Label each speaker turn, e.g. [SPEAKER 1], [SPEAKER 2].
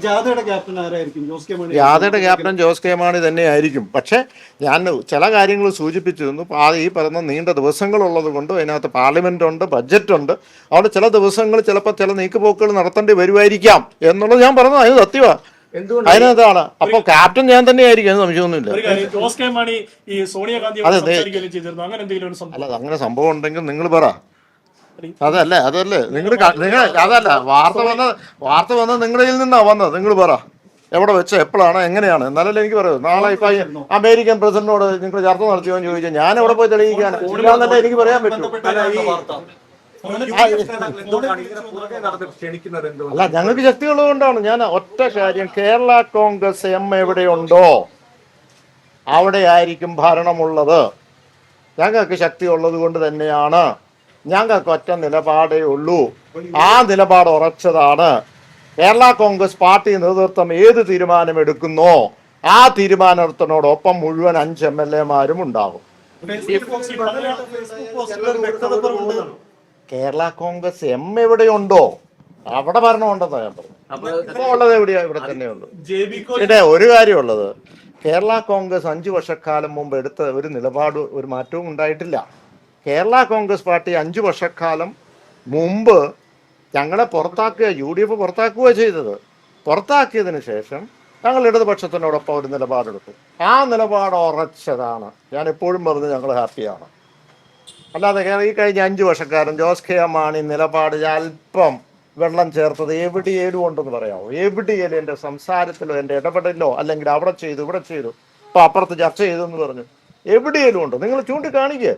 [SPEAKER 1] ജാഥയുടെ captain Jos K Mani തന്നെയായിരിക്കും. പക്ഷേ ഞാൻ ചില കാര്യങ്ങൾ സൂചിപ്പിച്ചിരുന്നു. ഈ പറയുന്ന നീണ്ട ദിവസങ്ങളുള്ളത് കൊണ്ട് അതിനകത്ത് പാർലമെന്റ് ഉണ്ട്, ബഡ്ജറ്റ് ഉണ്ട്. അവിടെ ചില ദിവസങ്ങൾ ചിലപ്പോൾ ചില നീക്കുപോക്കുകൾ നടത്തേണ്ടി വരുമായിരിക്കാം എന്നുള്ളത് ഞാൻ പറഞ്ഞത്. അതിന് സത്യമാണ്, അതിനകത്താണ്. അപ്പൊ ക്യാപ്റ്റൻ ഞാൻ തന്നെയായിരിക്കും, അത് സംശയമൊന്നുമില്ല. അല്ല, അങ്ങനെ സംഭവം ഉണ്ടെങ്കിൽ നിങ്ങൾ പറ. അതല്ലേ നിങ്ങൾ അതല്ല വാർത്ത വന്നത് നിങ്ങളിൽ നിന്നാ വന്നത്. നിങ്ങൾ പറ എവിടെ വെച്ച എപ്പോഴാണ് എങ്ങനെയാണ്, എന്നാലല്ലേ എനിക്ക് പറയൂ. നാളെ ഇപ്പൊ അമേരിക്കൻ പ്രസിഡന്റിനോട് നിങ്ങൾ ചർച്ച നടത്തിയോ എന്ന് ചോദിച്ചാൽ ഞാൻ എവിടെ പോയി തെളിയിക്കാൻ ഇല്ലാന്നല്ലേ എനിക്ക് പറയാൻ പറ്റും. അല്ല, ഞങ്ങൾക്ക് ശക്തിയുള്ളത് കൊണ്ടാണ്. ഞാൻ ഒറ്റ കാര്യം, കേരള കോൺഗ്രസ് എം എവിടെയുണ്ടോ അവിടെ ആയിരിക്കും ഭരണമുള്ളത്. ഞങ്ങൾക്ക് ശക്തിയുള്ളത് കൊണ്ട് തന്നെയാണ്. ഞങ്ങൾക്ക് ഒറ്റ നിലപാടേ ഉള്ളൂ. ആ നിലപാട് ഉറച്ചതാണ്. കേരള കോൺഗ്രസ് പാർട്ടി നേതൃത്വം ഏത് തീരുമാനമെടുക്കുന്നോ ആ തീരുമാനത്തിനോടൊപ്പം മുഴുവൻ 5 MLA-മാരും ഉണ്ടാകും. കേരള കോൺഗ്രസ് എം എവിടെയുണ്ടോ അവിടെ ഭരണമുണ്ടെന്നാണ് ഞാൻ പറഞ്ഞു. ഇപ്പൊ ഉള്ളത് എവിടെയാ? ഇവിടെ തന്നെയുള്ളൂ. പിന്നെ ഒരു കാര്യമുള്ളത്, കേരള കോൺഗ്രസ് 5 വർഷക്കാലം മുമ്പ് എടുത്ത ഒരു നിലപാട് ഒരു മാറ്റവും ഉണ്ടായിട്ടില്ല. കേരള കോൺഗ്രസ് പാർട്ടി 5 വർഷക്കാലം മുമ്പ് ഞങ്ങളെ പുറത്താക്കുക, UDF പുറത്താക്കുക ചെയ്തത്. പുറത്താക്കിയതിന് ശേഷം ഞങ്ങൾ ഇടതുപക്ഷത്തിനോടൊപ്പം ഒരു നിലപാടെടുത്തു. ആ നിലപാട് ഉറച്ചതാണ്. ഞാൻ എപ്പോഴും പറഞ്ഞു ഞങ്ങൾ ഹാപ്പിയാണ്. അല്ലാതെ ഈ കഴിഞ്ഞ 5 വർഷക്കാലം ജോസ് കെ മാണി നിലപാട് അല്പം വെള്ളം ചേർത്തത് എവിടെയേലും ഉണ്ടെന്ന് പറയാമോ? എവിടെയേലും എൻ്റെ സംസാരത്തിലോ എൻ്റെ ഇടപെടലിലോ അല്ലെങ്കിൽ അവിടെ ചെയ്തു ഇവിടെ ചെയ്തു ഇപ്പം അപ്പുറത്ത് ചർച്ച ചെയ്തു എന്ന് പറഞ്ഞു എവിടെയേലും ഉണ്ടോ? നിങ്ങൾ ചൂണ്ടിക്കാണിക്കുക.